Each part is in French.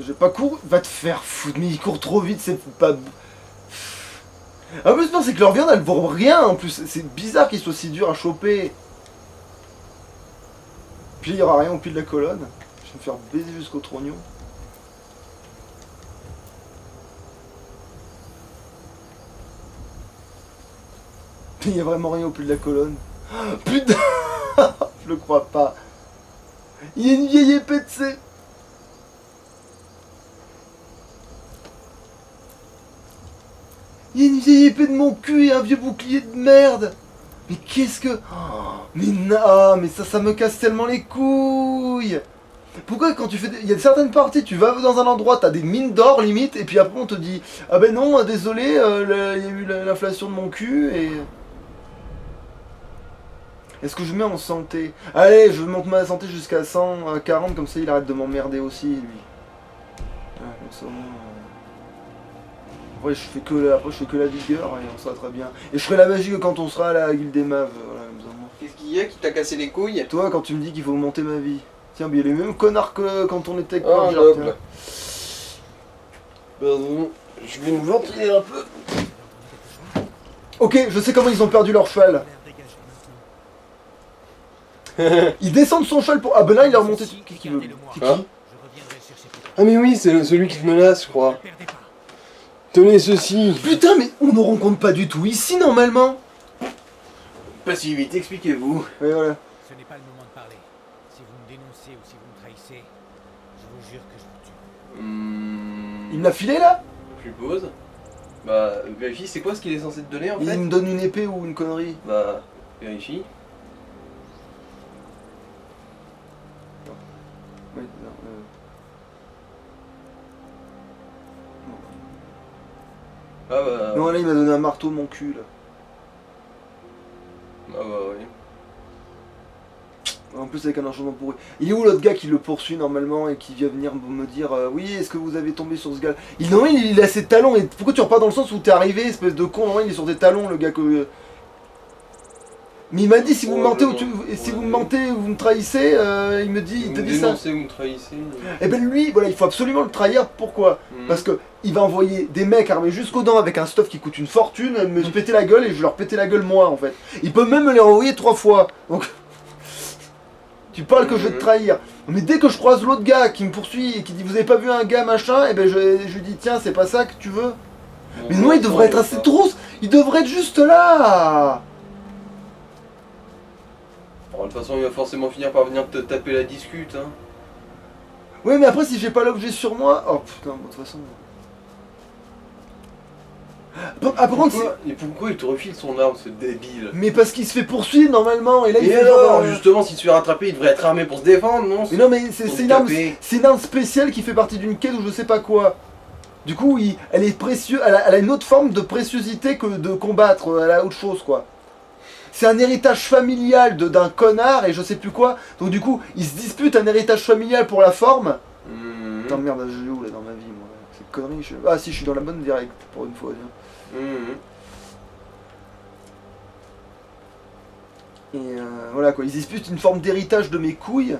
J'ai pas couru. Va te faire foutre, mais il court trop vite, c'est pas... En plus, non, c'est que leur viande, elle vaut rien, en plus. C'est bizarre qu'il soit si dur à choper. Puis il y aura rien au pied de la colonne. Je vais me faire baiser jusqu'au trognon. Il y a vraiment rien au pied de la colonne. Oh, putain. Je le crois pas. Il y a une vieille épée de C. Il y a une vieille épée de mon cul et un vieux bouclier de merde. Mais qu'est-ce que... Oh, mais non, mais ça me casse tellement les couilles. Pourquoi quand tu fais... Il y a certaines parties, tu vas dans un endroit, t'as des mines d'or limite, et puis après on te dit... Ah ben non, désolé, il y a eu l'inflation de mon cul et... Est-ce que je mets en santé? Allez, je monte ma santé jusqu'à 140, comme ça il arrête de m'emmerder aussi, lui. Ouais, comme ça au moins... Après je fais que la vigueur et on sera très bien. Et je ferai la magie que quand on sera à la guilde des maves. Voilà, comme ça. Qu'est-ce qu'il y a qui t'a cassé les couilles? Toi, quand tu me dis qu'il faut augmenter ma vie. Tiens, mais il y a les mêmes connards que quand on était avec Ah, Purger, noble. tiens. Pardon, je vais me ventiler un peu. Ok, je sais comment ils ont perdu leur cheval. Ils descendent son cheval pour... Ah ben là, il a remonté... Qu'est-ce qu'il veut? C'est qui? Ah. Ah mais oui, c'est celui qui te menace, je crois. Tenez ceci. Putain, mais on ne rencontre pas du tout ici, normalement. Pas si vite, expliquez-vous. Ouais, voilà. Ce n'est pas le moment de parler. Si vous me dénoncez ou si vous me trahissez, je vous jure que je vous tue. Il me l'a filé, là? Je suppose. Bah, vérifie, c'est quoi ce qu'il est censé te donner en Il fait? me donne une épée ou une connerie? Bah, vérifie. Ouais, non, Ah bah... non, là, il m'a donné un marteau, mon cul, là. Ah bah oui. En plus avec un enchantement pourri. Il est où l'autre gars qui le poursuit normalement et qui vient venir me dire oui, est-ce que vous avez tombé sur ce gars? Non, il a ses talons. Et pourquoi tu repars dans le sens où t'es arrivé, espèce de con? Non, il est sur tes talons, le gars que... Mais il m'a dit si vous me mentez ou si vous me mentez ou vous me trahissez, il me dit, il te dit ça. Vous me trahissez. Et ben lui, voilà, il faut absolument le trahir. Pourquoi? Parce que il va envoyer des mecs armés jusqu'aux dents avec un stuff qui coûte une fortune, me péter la gueule et je leur péter la gueule moi en fait. Il peut même me les renvoyer 3 fois. Donc tu parles que je vais te trahir. Mais dès que je croise l'autre gars qui me poursuit et qui dit vous avez pas vu un gars machin, et ben je lui dis tiens c'est pas ça que tu veux. Mais non, il devrait être assez trousse. Il devrait être juste là. Bon, de toute façon, il va forcément finir par venir te taper la discute, hein. Oui, mais après, si j'ai pas l'objet sur moi... Oh putain, de toute façon... Ah, par contre, Et pourquoi il te refile son arme, ce débile? mais parce qu'il se fait poursuivre normalement, et là il Et fait alors, genre... justement, s'il se fait rattraper, il devrait être armé pour se défendre, non? Mais non, mais c'est Pour une arme, taper. c'est une arme spéciale qui fait partie d'une quête ou je sais pas quoi. Du coup, elle est précieuse, elle a une autre forme de préciosité que de combattre, elle a autre chose quoi. C'est un héritage familial d'un connard et je sais plus quoi. Donc du coup, ils se disputent un héritage familial pour la forme. Putain merde, je suis où là dans ma vie moi? C'est connerie, ah si, je suis dans la bonne direct pour une fois. Et voilà quoi, ils disputent une forme d'héritage de mes couilles.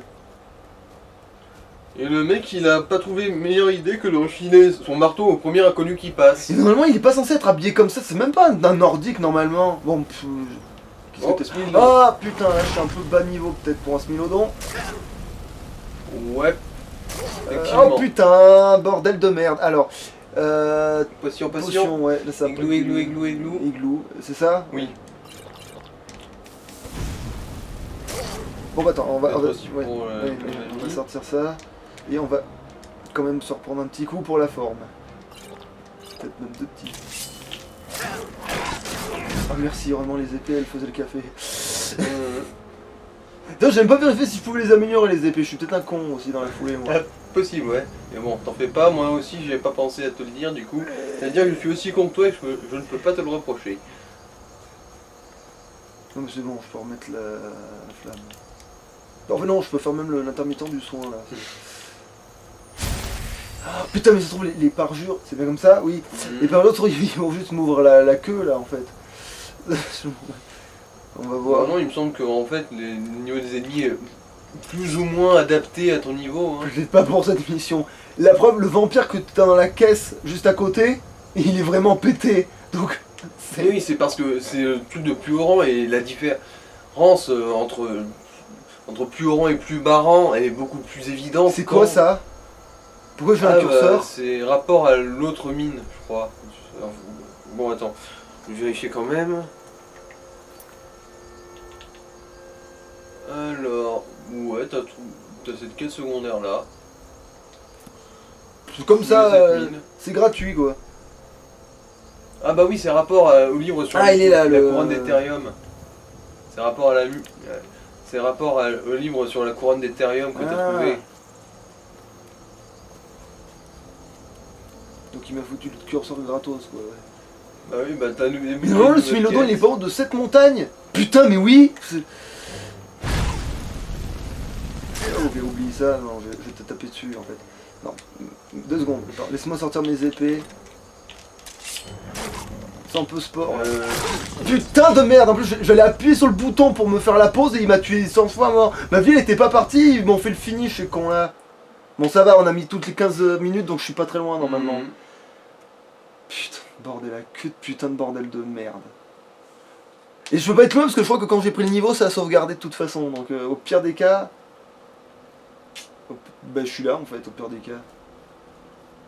Et le mec, il a pas trouvé meilleure idée que de refiler son marteau au premier inconnu qui passe. Et normalement, il est pas censé être habillé comme ça, c'est même pas un nordique normalement. Bon, qu'est-ce que t'es... Ah putain, là je suis un peu bas niveau peut-être pour un smilodon. Ouais. Oh putain, bordel de merde. Alors, Potion, potion, ouais, là ça Igloo, igloo, igloo, igloo. Igloo, c'est ça? Oui. Bon bah attends, on va Aussi ouais, pour, ouais, on va sortir ça. Et on va quand même se reprendre un petit coup pour la forme. Peut-être même 2 petits. Ah merci, vraiment les épées elles faisaient le café. D'ailleurs j'aime pas vérifier si je pouvais les améliorer les épées, je suis peut-être un con aussi dans la foulée moi. Possible, ouais. Mais bon, t'en fais pas, moi aussi j'ai pas pensé à te le dire du coup. C'est-à-dire que je suis aussi con que toi et je ne peux pas te le reprocher. Non mais c'est bon, je peux remettre la flamme. Non mais non, je peux faire même l'intermittent du soin là. Ah, putain mais ça se trouve les parjures, c'est bien comme ça, oui. Les parjures, ils vont juste m'ouvrir la queue là en fait. On va voir. Non, il me semble que en fait, le niveau des ennemis plus ou moins adapté à ton niveau. Hein. Peut-être pas pour cette mission. La preuve, le vampire que t'as dans la caisse juste à côté, il est vraiment pété. Donc, Et oui, c'est parce que c'est le truc de plus haut rang et la différence entre plus haut rang et plus bas rang est beaucoup plus évidente. c'est quoi ça? Pourquoi je fais un curseur? C'est rapport à l'autre mine, je crois. Bon, attends, je vais vérifier quand même. Alors, ouais, t'as cette quête secondaire là. C'est comme ça, Cette mine. c'est gratuit quoi. Ah bah oui, c'est rapport au livre sur Ah, il est là, la le- couronne d'Ethereum. C'est rapport à c'est rapport au livre sur la couronne d'Ethereum que t'as Ah. trouvé. Donc il m'a foutu le curseur gratos quoi. Ouais. Bah oui, bah t'as Mais non, le Smilodon il est pas haut de cette montagne. Putain, mais oui. Oh, j'ai oublié ça, non, je vais te taper dessus en fait. Non, 2 secondes, attends, laisse-moi sortir mes épées. C'est un peu sport. Putain de merde, en plus j'allais appuyer sur le bouton pour me faire la pause et il m'a tué 100 fois mort. Ma vie elle était pas partie, ils m'ont fait le finish ces cons là. Bon ça va, on a mis toutes les 15 minutes donc je suis pas très loin normalement. Mhm. Putain, bordel à queue de putain de bordel de merde. Et je peux pas être loin parce que je crois que quand j'ai pris le niveau ça a sauvegardé de toute façon, donc au pire des cas... Bah je suis là en fait, au pire des cas.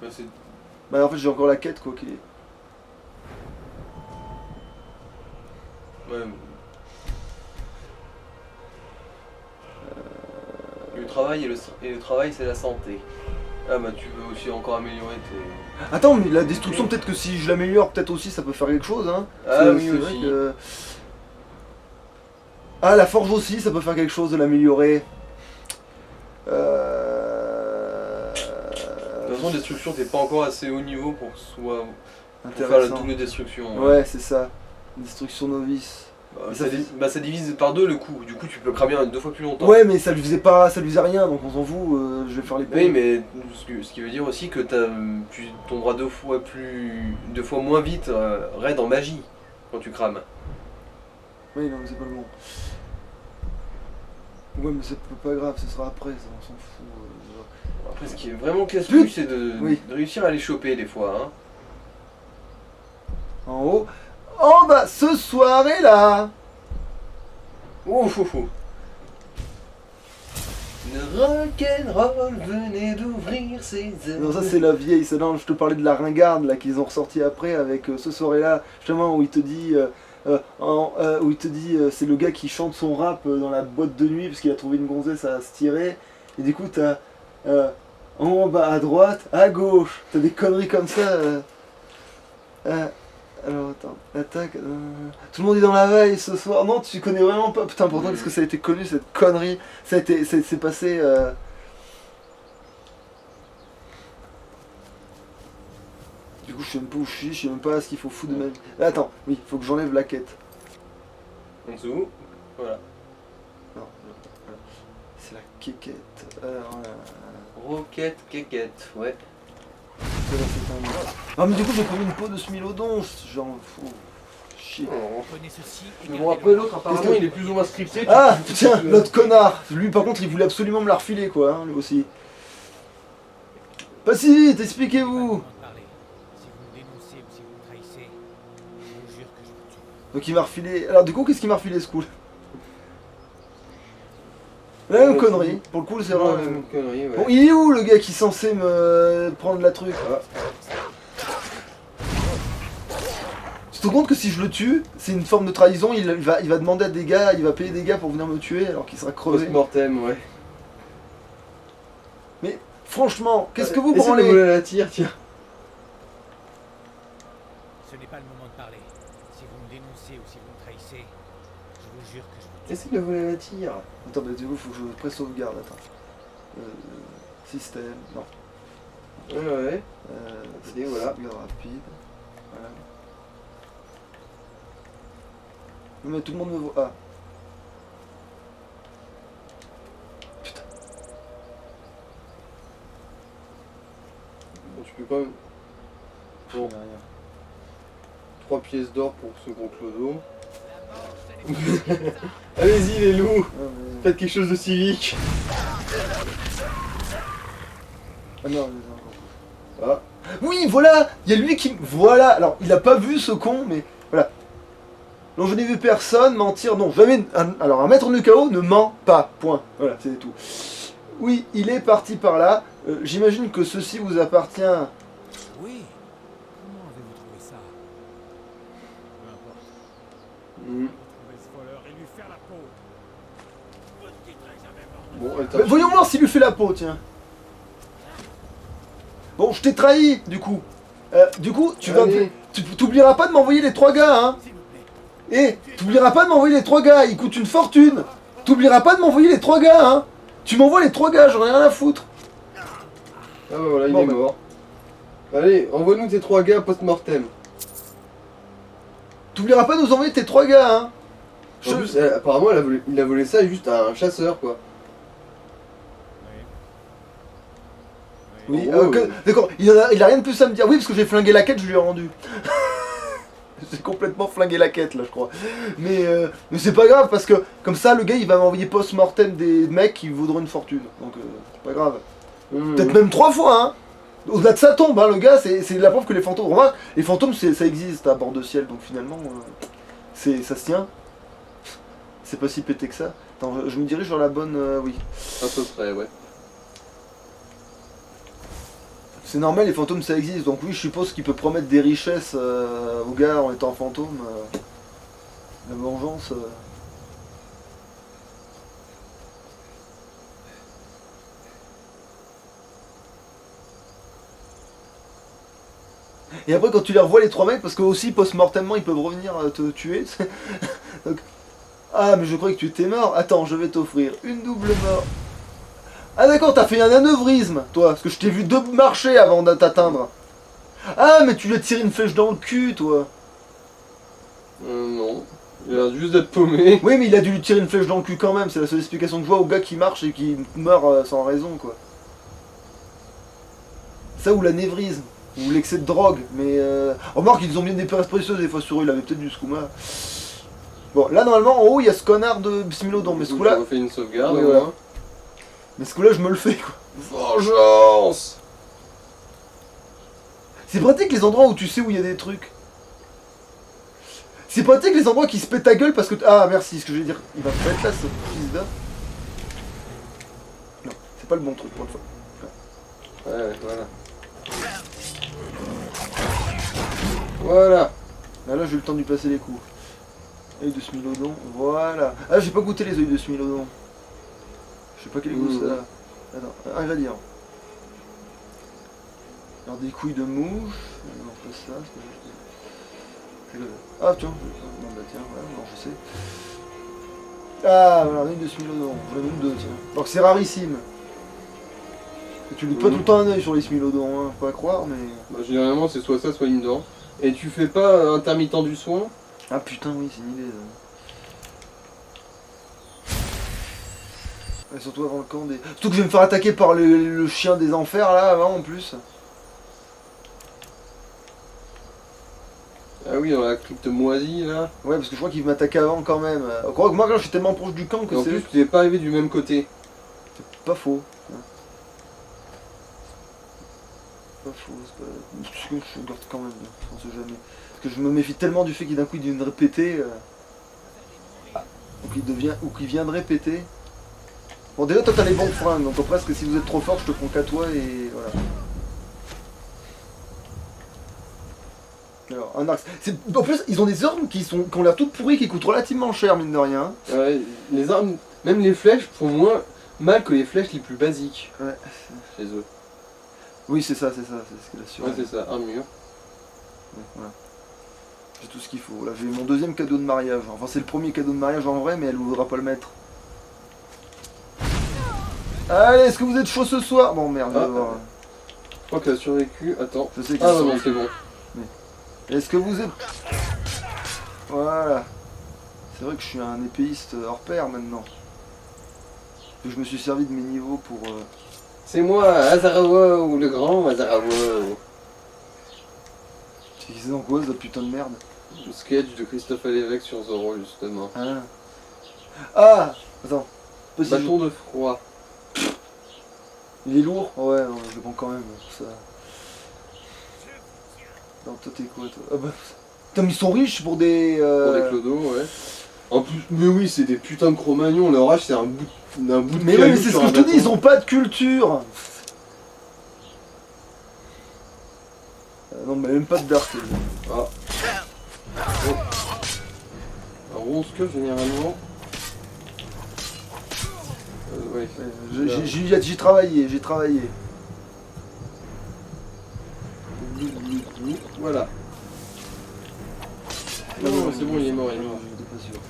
Bah, c'est- Bah en fait j'ai encore la quête quoi qui est... ouais. Le travail et le travail c'est la santé. Ah bah tu peux aussi encore améliorer tes... Attends mais la destruction peut-être que si je l'améliore peut-être aussi ça peut faire quelque chose hein. Ah oui c'est vrai aussi. que... Ah la forge aussi ça peut faire quelque chose de l'améliorer. De toute façon, destruction, t'es pas encore assez haut niveau pour faire la Intéressant. double destruction. Ouais c'est ça. Destruction novice. Ça divise par 2 le coup, du coup tu peux cramer 2 fois plus longtemps. Ouais mais ça lui faisait pas, ça lui faisait rien donc on s'en fout, je vais faire les Oui, points. mais ce qui veut dire aussi que tu tomberas 2 fois moins vite raid en magie quand tu crames. Oui non mais c'est pas le bon. Ouais mais c'est pas grave, ce sera après ça, on s'en fout. Après, ce qui est vraiment casse-couille, c'est Oui. de réussir à les choper des fois. Hein. En haut. Oh bah ce soir est là. Ouf, ouf, ouf. Le rock'n'roll venait d'ouvrir ses ailes. Non ça c'est la vieille, ça non je te parlais de la ringarde là qu'ils ont ressorti après avec ce soir est là, justement où il te dit c'est le gars qui chante son rap dans la boîte de nuit parce qu'il a trouvé une gonzesse à se tirer et du coup t'as en bas à droite, à gauche, t'as des conneries comme ça. Alors attends, attaque. Tout le monde est dans la veille ce soir. Non, tu connais vraiment pas. Putain, pourtant, parce que ça a été connu cette connerie. C'est passé. Du coup, je sais même pas où je sais même pas ce qu'il faut foutre de ma vie. Là, attends, oui, faut que j'enlève la quête. En dessous, voilà. Non, c'est la quéquette. Alors là. Roquette, quéquette, ouais. Ah, mais du coup, j'ai pris une peau de Smilodon. J'en fous. Chier. Prenez ceci et Mais gardez-le. bon, après l'autre, apparemment, il est plus ou moins scripté. Ah, tiens, l'autre connard. Lui, par contre, il voulait absolument me la refiler, quoi, hein, lui aussi. Pas si vite, expliquez-vous. Moment de parler. Si vous me dénoncez ou si vous me trahissez, je vous jure que je vous tue. Donc il m'a refilé. Alors du coup qu'est-ce qu'il m'a refilé ce coup? La même connerie. Pour le coup c'est vraiment. Ouais, une connerie, ouais. Bon il est où le gars qui est censé me prendre la truc? Tu te rends compte que si je le tue, c'est une forme de trahison, il va demander à des gars, il va payer des gars pour venir me tuer alors qu'il sera crevé. Post-mortem, ouais. Mais franchement, qu'est-ce que vous Essaie de branlez? voler la tire, tiens. Ce n'est pas le moment de parler. Si vous me dénoncez ou si vous me trahissez, je vous jure que je vous tue. Essaie de voler la tire. Attends, mais du coup faut que je presse sauvegarde, attends. Système, non. Ouais. Et voilà. Sauvegarde rapide. Voilà. Non mais tout le monde me voit. Ah. Bon, tu peux quand même. Bon, Rien. 3 pièces d'or pour ce gros clodo. La mort, ce n'est Allez-y les loups, Ah, mais- faites quelque chose de civique. Ah non, mais- Ah, Oui, voilà, il y a lui qui... Voilà, alors il a pas vu ce con, mais voilà. Non, je n'ai vu personne mentir, non, jamais... Alors un maître de chaos ne ment pas, point. Voilà, c'est tout. Oui, il est parti par là. J'imagine que ceci vous appartient... Oui. Comment avez-vous trouvé ça? Peu importe. hmm. Retrouver ce voleur et lui faire la peau. Vous ne quitterez jamais mort. Bon, attends. Bah, voyons voir s'il lui fait la peau, tiens. Bon, je t'ai trahi, du coup. Tu vas... Allez. Tu t'oublieras pas de m'envoyer les 3 gars, hein. S'il vous plaît. Et t'oublieras pas de m'envoyer les 3 gars, ils coûtent une fortune. T'oublieras pas de m'envoyer les 3 gars, hein. Tu m'envoies les 3 gars, j'en ai rien à foutre. Ah bah voilà, il Bon, est bah. mort. Allez, envoie-nous tes 3 gars post-mortem. T'oublieras pas de nous envoyer tes 3 gars, hein. En plus, apparemment, il a volé ça juste à un chasseur, quoi. Oui, En gros, d'accord, il a rien de plus à me dire. Oui, parce que j'ai flingué la quête, je lui ai rendu. J'ai complètement flingué la quête, là, je crois. Mais c'est pas grave, parce que comme ça, le gars, il va m'envoyer post-mortem des mecs qui vaudront une fortune. Donc, c'est pas grave. Peut-être même 3 fois, hein. Au-delà de sa tombe, hein, le gars, c'est la preuve que les fantômes... Remarque, les fantômes, ça existe à bord de ciel, donc finalement, ça se tient. C'est pas si pété que ça. Attends, je me dirige vers la bonne... oui. à peu près, ouais. C'est normal, les fantômes, ça existe. Donc oui, je suppose qu'il peut promettre des richesses aux gars en étant fantôme. La vengeance... Et après, quand tu les revois, les 3 mecs, parce que aussi, post-mortemment, ils peuvent revenir te tuer. Donc... Ah, mais je croyais que tu étais mort. Attends, je vais t'offrir une double mort. Ah d'accord, t'as fait un anévrisme, toi, parce que je t'ai vu marcher avant de t'atteindre. Ah, mais tu lui as tiré une flèche dans le cul, toi. Non. Il a l'air juste d'être paumé. Oui, mais il a dû lui tirer une flèche dans le cul quand même. C'est la seule explication que je vois au gars qui marche et qui meurt sans raison, quoi. Ça ou l'anévrisme, ou l'excès de drogue. Mais remarque, ils ont bien des pertes précieuses des fois sur eux. Il avait peut-être du skouma. Bon, là normalement en haut il y a ce connard de Bismillodon, mais ce coup-là, On fait une sauvegarde, Oui, au voilà. moins. mais ce coup-là je me le fais, quoi. Vengeance. C'est pratique les endroits où tu sais où il y a des trucs. C'est pratique les endroits qui se pètent ta gueule parce que... Ah merci, ce que je vais dire, il va pas être là ce fils d'œuf. Non, c'est pas le bon truc pour le fois. Ouais, voilà. Voilà. Là j'ai eu le temps de lui passer les coups. Œil de Smilodon, voilà. Ah j'ai pas goûté les œils de Smilodon. Je sais pas quel goût ça a. Attends, ingrédient. Alors des couilles de mouche. Non, pas ça. C'est le... Ah tiens, non bah tiens, voilà, non je sais. Ah voilà, un œil de Smilodon, j'en ai même 2 tiens. Donc c'est rarissime. Et tu loues pas tout le temps un œil sur les Smilodons, hein, faut pas croire mais... Bah, généralement, c'est soit ça, soit une dent. Et tu fais pas intermittent du soin? Ah putain oui, c'est une idée. Et surtout avant le camp des... Surtout que je vais me faire attaquer par le chien des enfers là avant en plus. Ah oui, dans la crypte moisie, là. Ouais parce que je crois qu'il m'attaquait avant quand même. Crois que moi là je suis tellement proche du camp que Et en c'est plus, tu n'es pas arrivé du même côté. pas faux. Pas faux, c'est pas... Je regarde quand même, on sait jamais. Parce que je me méfie tellement du fait qu'il d'un coup il viendrait péter. Ou qu'il viendrait péter. Bon déjà toi t'as les bons fringues, donc presque si vous êtes trop fort je te prends qu'à toi et voilà. Alors un axe. En plus ils ont des armes qui ont l'air toutes pourries, qui coûtent relativement cher mine de rien. Ouais, les armes, même les flèches, font moins mal que les flèches les plus basiques. Ouais. Chez eux. Oui c'est ça, c'est ce qu'il assure. Ouais, c'est ça, armure. Ouais, voilà. J'ai tout ce qu'il faut. Là j'ai eu mon deuxième cadeau de mariage. Enfin c'est le premier cadeau de mariage en vrai mais elle ne voudra pas le mettre. Allez, est-ce que vous êtes chaud ce soir? Bon merde, je vais voir. Je crois qu'elle a survécu. Attends. Je sais que Ah non, non, c'est bon. Est-ce que vous êtes... Voilà. C'est vrai que je suis un épéiste hors pair maintenant. Que je me suis servi de mes niveaux pour... C'est moi, Azarawa, ou le grand Azarawa. C'est dans quoi ce putain de merde? Le sketch de Christophe Alévèque sur Zorro, justement. Ah attends. Possible. Bâton de froid. Il est lourd? Ouais, non, je le prends quand même. Ça... Non, toi t'es quoi toi? Ah bah... Putain, mais ils sont riches pour des... Pour des clodos, ouais. En plus, mais oui, c'est des putains de Cro-Magnons. Leur âge, c'est un bout de Mais oui, mais c'est ce que je te dis, ils ont pas de culture. Non, mais même pas de dart. Ah. Oh. Un ronce que généralement. Ouais. J'ai travaillé. Voilà. Non, c'est bon, il est mort. J'étais pas sûr.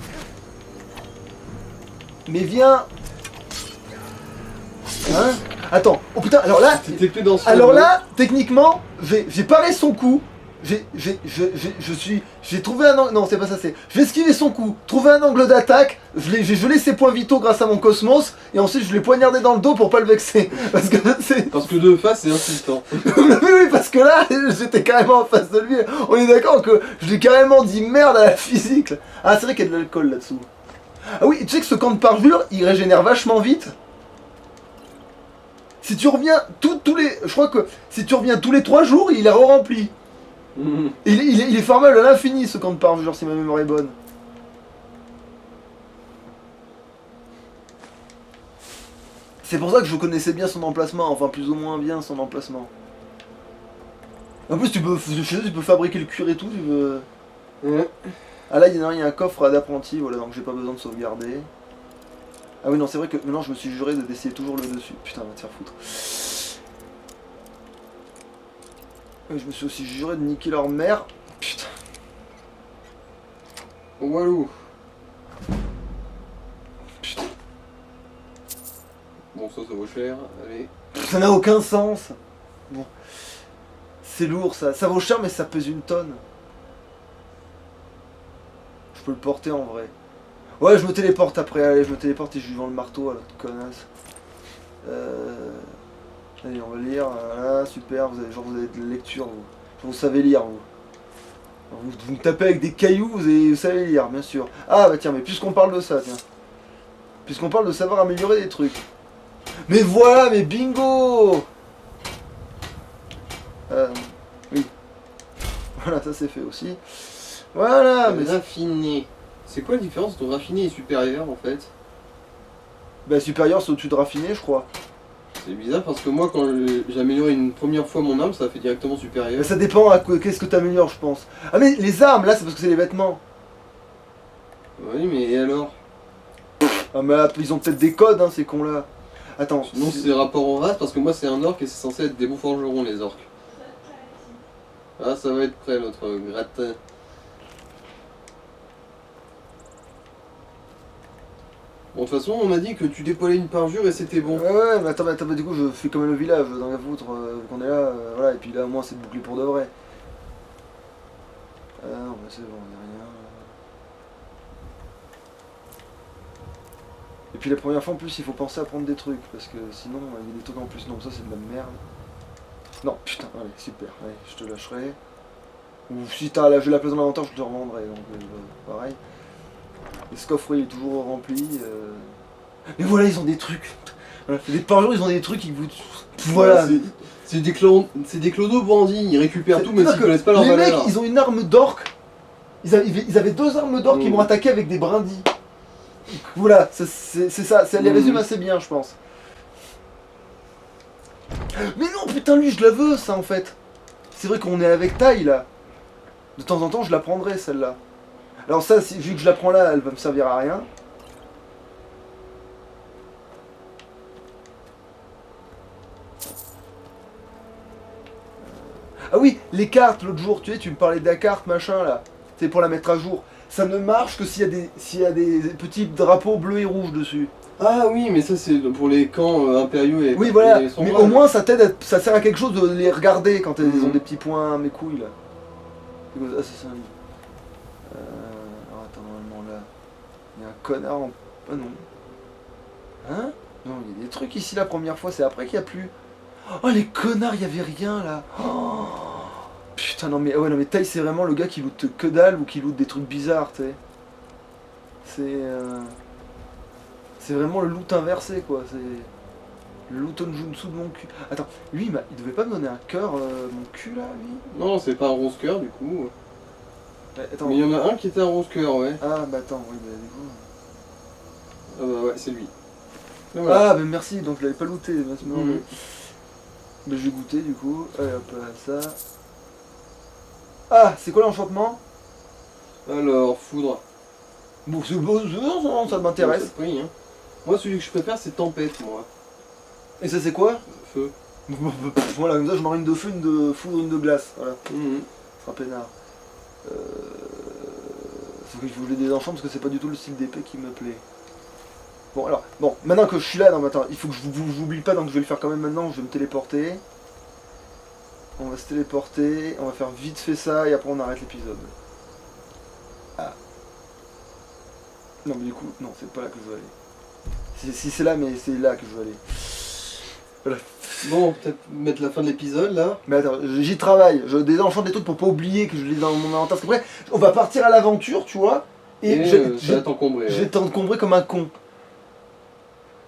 Mais viens. Hein? Attends. Oh putain, alors là... T'étais plus dans ce Alors là, techniquement, j'ai paré son coup. J'ai trouvé un angle. Non, c'est pas ça, c'est. Je vais esquiver son coup, trouver un angle d'attaque. J'ai gelé ses points vitaux grâce à mon cosmos. Et ensuite, je l'ai poignardé dans le dos pour pas le vexer. Parce que de face, c'est insistant. oui, parce que là, j'étais carrément en face de lui. On est d'accord que je lui ai carrément dit merde à la physique. Ah, c'est vrai qu'il y a de l'alcool là-dessous. Ah oui, tu sais que ce camp de parjure, il régénère vachement vite. Si tu reviens tous les... Je crois que si tu reviens tous les 3 jours, il est re-rempli. Il est formable à l'infini ce camp de parjure, si ma mémoire est bonne. C'est pour ça que je connaissais bien son emplacement, enfin plus ou moins bien son emplacement. En plus tu peux fabriquer le cuir et tout, tu veux... Ouais. Ah là il y a un coffre d'apprenti, voilà, donc j'ai pas besoin de sauvegarder. Ah oui non c'est vrai que maintenant je me suis juré d'essayer toujours le dessus. Putain va te faire foutre. Je me suis aussi juré de niquer leur mère. Putain. Walou. Putain. Bon ça vaut cher, allez. Ça n'a aucun sens. Bon. C'est lourd ça. Ça vaut cher mais ça pèse une tonne. Je peux le porter en vrai. Ouais je me téléporte après, allez je me téléporte et je lui vends le marteau à l'autre connasse. Allez on va lire, voilà, super, vous avez de la lecture, vous savez lire vous me tapez avec des cailloux, vous savez lire, bien sûr. Ah bah tiens, mais puisqu'on parle de ça, tiens. Puisqu'on parle de savoir améliorer des trucs. Mais voilà, mais bingo. Oui. Voilà, ça c'est fait aussi. Voilà, mais... Raffiné. C'est quoi la différence entre raffiné et supérieur en fait? Bah supérieur c'est au-dessus de raffiné je crois. C'est bizarre parce que moi quand j'ai amélioré une première fois mon arme ça fait directement supérieur. Mais ça dépend à qu'est-ce que tu améliores je pense. Ah mais les armes là c'est parce que c'est les vêtements. Oui mais et alors? Ah mais là, ils ont peut-être des codes hein ces cons là. Attends. Sinon c'est rapport en race parce que moi c'est un orc et c'est censé être des bons forgerons les orcs. Ah ça va être prêt l'autre gratin. Bon, de toute façon, on m'a dit que tu dépoilais une parjure et c'était bon. Ouais, mais attends, du coup, je fais comme le village dans la vôtre, qu'on est là, voilà, et puis là, au moins, c'est bouclé pour de vrai. Non, mais c'est bon, on est rien. Et puis la première fois, en plus, il faut penser à prendre des trucs, parce que sinon, il y a des trucs en plus. Non, ça, c'est de la merde. Non, putain, allez, super, allez, je te lâcherai. Ou si t'as la place dans l'inventaire, je te revendrai, donc pareil. Et ce coffre il est toujours rempli. Mais voilà, ils ont des trucs. Voilà, les parjures, ils ont des trucs qui vous. Voilà. C'est des clodos bandits, ils récupèrent tout, mais ils connaissent pas leur valeur. Les mecs, ils ont une arme d'orque. Ils avaient 2 armes d'orque qui m'ont attaqué avec des brindilles. Voilà, c'est ça, ça les résume assez bien, je pense. Mais non, putain, lui, je la veux, ça en fait. C'est vrai qu'on est avec taille là. De temps en temps, je la prendrai celle-là. Alors ça, vu que je la prends là, elle va me servir à rien. Ah oui, les cartes, l'autre jour, tu me parlais de la carte, machin, là. C'est pour la mettre à jour. Ça ne marche que s'il y a des petits drapeaux bleus et rouges dessus. Ah oui, mais ça c'est pour les camps impériaux et... Oui, voilà, mais au moins ça t'aide, ça sert à quelque chose de les regarder quand ils ont des petits points à mes couilles, là. Ah, c'est ça. Alors attends, normalement là, il y a un connard en... Ah non. Hein? Non, il y a des trucs ici la première fois, c'est après qu'il n'y a plus. Oh les connards, il n'y avait rien là. Oh Putain, non mais, ah ouais, non mais Tai c'est vraiment le gars qui loot que dalle ou qui loot des trucs bizarres, tu sais. C'est vraiment le loot inversé, quoi. C'est le loot onjutsu de mon cul. Attends, lui, il devait pas me donner un cœur, mon cul, là, lui. Non, c'est pas un rose cœur, du coup. Ouais, attends. Mais il y en a un qui était un rose cœur, ouais. Ah, bah attends, oui, bah du coup... Ah bah ouais, c'est lui. Et voilà. Ah, mais merci, donc je l'avais pas looté. Merci, non, Mhm. mais je vais goûter, du coup. Allez, hop, ça... Ah, c'est quoi l'enchantement? Alors, foudre. Bon, c'est beau, ça m'intéresse. Ça te prie, hein. Moi, celui que je préfère, c'est tempête, moi. Et ça, c'est quoi? Feu. Voilà, comme ça, je m'en une de feu, une de foudre, une de glace. Voilà, Mhm. ce sera peinard. Faut qu'il faut que je les désenchante parce que c'est pas du tout le style d'épée qui me plaît. Bon, alors, bon, maintenant que je suis là, non, mais attends, il faut que je vous pas, donc je vais le faire quand même maintenant, je vais me téléporter. On va se téléporter, on va faire vite fait ça, et après on arrête l'épisode. Ah. Non, mais du coup, non, c'est pas là que je veux aller. Si c'est là, mais c'est là que je veux aller. Voilà. Bon, peut-être mettre la fin de l'épisode, là. Mais attends, j'y travaille, je désenchante des trucs pour pas oublier que je les ai dans mon inventaire. Parce qu'après, on va partir à l'aventure, tu vois, et ça va t'encombrer. je vais t'encombrer comme un con.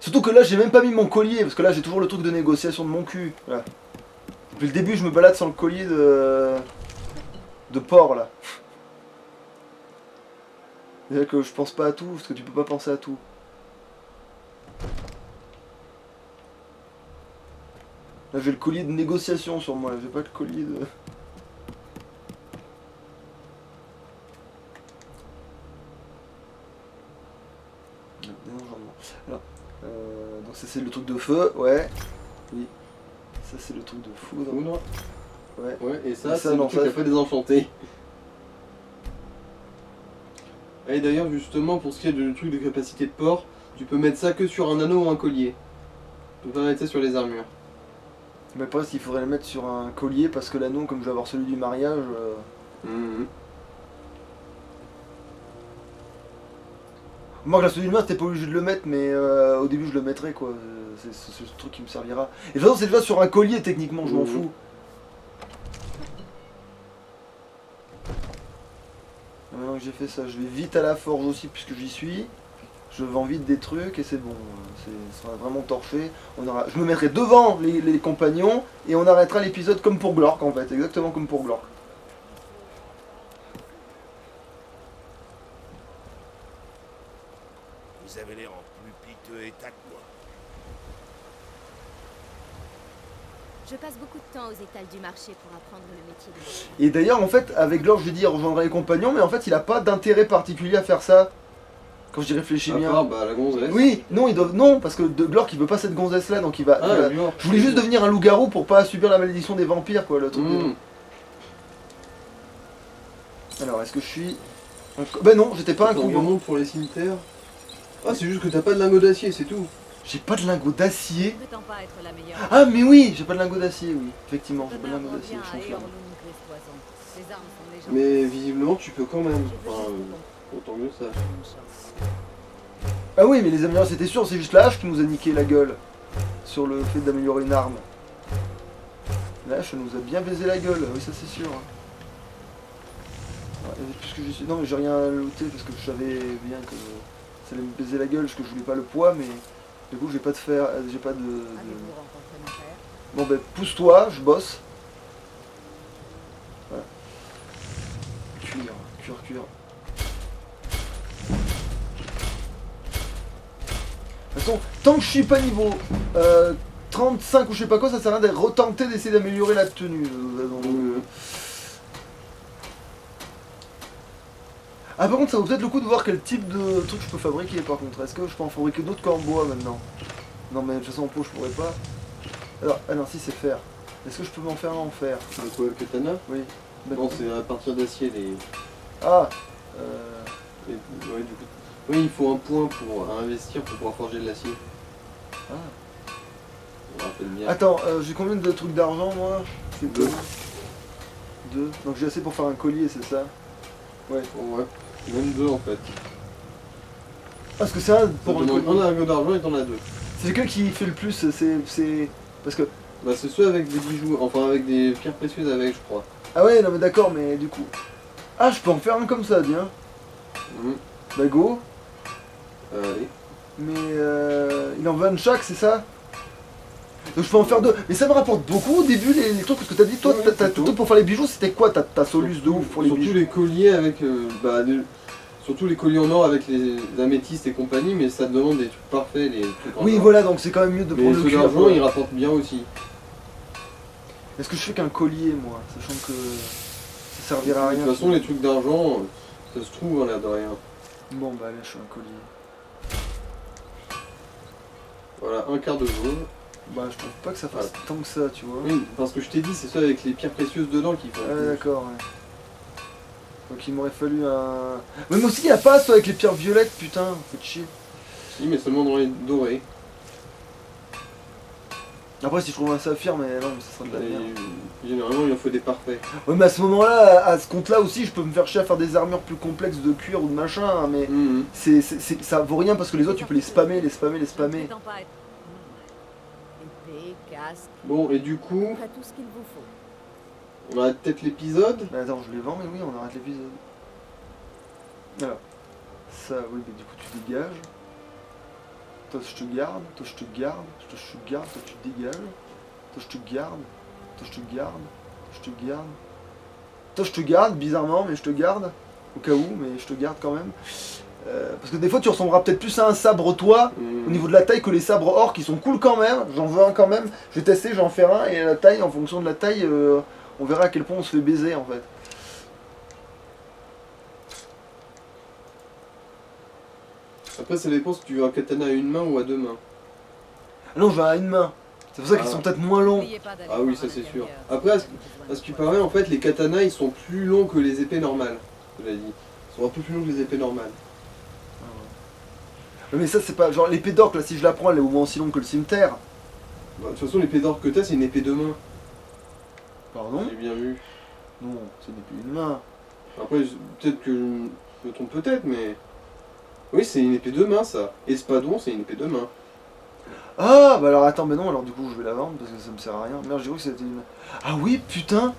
Surtout que là, j'ai même pas mis mon collier, parce que là, j'ai toujours le truc de négociation de mon cul. Voilà. Depuis le début, je me balade sans le collier de porc, là. C'est-à-dire que je pense pas à tout, parce que tu peux pas penser à tout. Là, j'ai le collier de négociation sur moi, là, j'ai pas le collier de... Alors, donc ça c'est le truc de feu, ouais. Oui. Ça c'est le truc de foudre. Foudre. Ouais. Ouais, et ça, Mais ça, c'est le non, truc ça, qui a fait désenchanter. Et d'ailleurs, justement, pour ce qui est du truc de capacité de port, tu peux mettre ça que sur un anneau ou un collier. Tu peux pas mettre ça sur les armures. Mais presque il faudrait le mettre sur un collier parce que l'anneau, comme je vais avoir celui du mariage... Mhm. Moi, la celui du mariage, t'es pas obligé de le mettre, mais au début je le mettrai quoi. C'est ce truc qui me servira. Et de toute façon, c'est déjà sur un collier techniquement, je m'en fous. Maintenant que j'ai fait ça, je vais vite à la forge aussi puisque j'y suis. Je vends vite des trucs et c'est bon, ça sera vraiment torché. Je me mettrai devant les compagnons et on arrêtera l'épisode comme pour Glork en fait, exactement comme pour Glork. Vous avez l'air en plus piteux état que moi. Je passe beaucoup de temps aux étals du marché pour apprendre le métier de médecin. Et d'ailleurs en fait avec Glork je lui dis rejoindra les compagnons mais en fait il a pas d'intérêt particulier à faire ça. Quand j'y réfléchis bien. part, bah, la gonzesse. Oui, non, non, parce que Glork il veut pas cette gonzesse là donc il va. Je voulais juste devenir un loup-garou pour pas subir la malédiction des vampires quoi, le truc. Alors est-ce que je suis. Bah non, j'étais pas un couillon. Remonte pour les cimetières. Ah, c'est juste que t'as pas de lingot d'acier, c'est tout. J'ai pas de lingot d'acier. Ne prétends pas être la meilleure. Ah mais oui, j'ai pas de lingot d'acier, oui. Effectivement, j'ai pas de lingot d'acier, je confirme. Mais visiblement, tu peux quand même. Enfin, autant mieux ça. Ah oui, mais les améliorés, c'était sûr, c'est juste la hache qui nous a niqué la gueule. Sur le fait d'améliorer une arme. La hache nous a bien baisé la gueule, oui ça c'est sûr. Ouais, puisque je suis... Non mais j'ai rien looté parce que je savais bien que ça allait me baiser la gueule, parce que je voulais pas le poids, mais du coup j'ai pas de fer, j'ai pas de... Bon ben pousse-toi, je bosse. Voilà. Cuire. De toute façon, tant que je suis pas niveau 35 ou je sais pas quoi, ça sert à rien de retenter d'essayer d'améliorer la tenue. Ah par contre ça vaut peut-être le coup de voir quel type de truc je peux fabriquer par contre. Est-ce que je peux en fabriquer d'autres qu'en bois maintenant? Non mais de toute façon en peau je pourrais pas. Alors, ah non si c'est fer. Est-ce que je peux m'en faire un en fer? De quoi, le katana? Oui. Non, c'est à partir d'acier les... Ah ouais, du coup... Oui, il faut un point pour investir pour pouvoir forger de l'acier. Ah. Je me rappelle bien. Attends, j'ai combien de trucs d'argent moi? C'est 2. 2. Donc j'ai assez pour faire un collier, c'est ça? Ouais. Ouais, même 2 en fait. Ah, parce que c'est un pour un collier. On a un d'argent et t'en as 2. C'est lequel qui fait le plus? C'est... Parce que... Bah c'est ceux avec des bijoux, enfin avec des pierres précieuses avec je crois. Ah ouais, non mais d'accord, mais du coup... Ah, je peux en faire un comme ça, tiens. Bah go. Allez. Mais il en veut un de chaque, c'est ça? Donc je peux en faire deux. Mais ça me rapporte beaucoup au début les trucs, parce que t'as dit, toi, Ouais, t'as plutôt. tout pour faire les bijoux, c'était quoi ta soluce de ouf pour les Surtout bijoux? les colliers avec... surtout les colliers en or avec les améthystes et compagnie, mais ça te demande des trucs parfaits, les trucs en Oui, or. voilà, donc c'est quand même mieux de Mais prendre le ceux cuir. d'argent, ils rapportent bien aussi. Est-ce que je fais qu'un collier, moi, sachant que ça servira à De rien? toute façon, les trucs d'argent, ça se trouve, on a de rien. Bon, bah allez, je fais un collier. Voilà, un quart de jaune. Bah, je trouve pas que ça fasse tant que ça, tu vois. Oui, parce que je t'ai dit, c'est ça avec les pierres précieuses dedans qui font. Ah ouais, d'accord, ouais. Donc il m'aurait fallu un... Mais moi aussi, il y a pas ça avec les pierres violettes, putain, faut chier. Si, mais seulement dans les dorés. Après, si je trouve un saphir, mais non, mais ça sera de la merde. Et, généralement, il en faut des parfaits. Ouais, mais à ce moment-là, à ce compte-là aussi, je peux me faire chier à faire des armures plus complexes de cuir ou de machin, hein, mais ça vaut rien parce que les autres, tu peux les spammer. Ne prétends pas être- Épée, casque, Bon, et du coup, après tout ce qu'il vous faut. on arrête peut-être l'épisode. Mais attends, je les vends, mais oui, on arrête l'épisode. Alors, ça, oui, mais du coup, tu dégages. Toi, je te garde, toi, je te garde, toi, je te garde, toi, tu dégages. Toi, je te garde, toi, je te garde, toi, je te garde. Toi, je te garde, bizarrement, mais je te garde. Au cas où, mais je te garde quand même. Parce que des fois, tu ressembleras peut-être plus à un sabre, toi, au niveau de la taille, que les sabres or qui sont cool quand même. J'en veux un quand même. Je vais tester, j'en faire un, et la taille, en fonction de la taille, on verra à quel point on se fait baiser en fait. Après, ça dépend si tu veux un katana à une main ou à deux mains. Ah non, je vais à une main. C'est pour ça qu'ils Ah. sont peut-être moins longs. N'oubliez pas d'aller Ah oui, voir ça à c'est sûr. l'intérieur. Après, à ce qui paraît, en fait, les katanas, ils sont plus longs que les épées normales. Je l'ai dit. Ils sont un peu plus longs que les épées normales. Mais ça, c'est pas. Genre, l'épée d'orque, là, si je la prends, elle est au moins aussi longue que le cimetière. Bah, de toute façon, l'épée d'or que t'as, c'est une épée de main. Pardon? J'ai bien vu. Non, c'est une épée d'une main. Après, peut-être que je me trompe peut-être, mais... Oui, c'est une épée de main, ça. Espadon, c'est une épée de main. Ah, bah alors attends, mais non, alors du coup, je vais la vendre parce que ça me sert à rien. Merde, j'ai cru que c'était une. Ah oui, putain!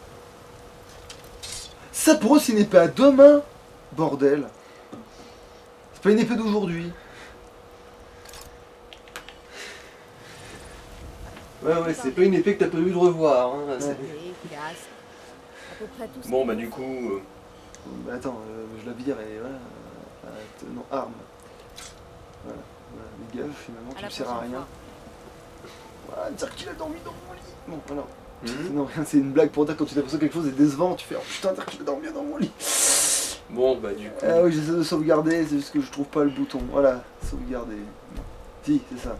Ça pour eux, c'est une épée à deux mains? Bordel. C'est pas une épée d'aujourd'hui. Ouais, c'est pas une épée que t'as prévu de revoir. Hein, c'est- Épée, casque, à peu près tout ce Bon, qu'il bah vous du faut. coup... Bah attends, je la vire et voilà. Non, arme. Voilà, les gars, finalement, À tu la me sers à prochaine rien. fois. Voilà, dire qu'il a dormi dans mon lit. Bon, voilà. Hmm. Non, rien, c'est une blague pour dire quand tu t'aperçois que quelque chose est décevant, tu fais oh putain, dire qu'il a dormi dans mon lit. Bon, bah du coup... Ah oui, j'essaie de sauvegarder, c'est juste que je trouve pas le bouton. Voilà, sauvegarder. Non. Si, c'est ça.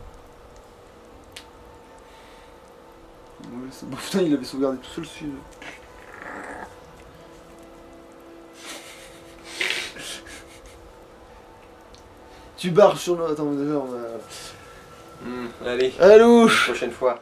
Oui, bon, putain, il avait sauvegardé tout seul dessus. Tu barres sur le... Attends, déjà, on a... Allez, Alouche! prochaine fois.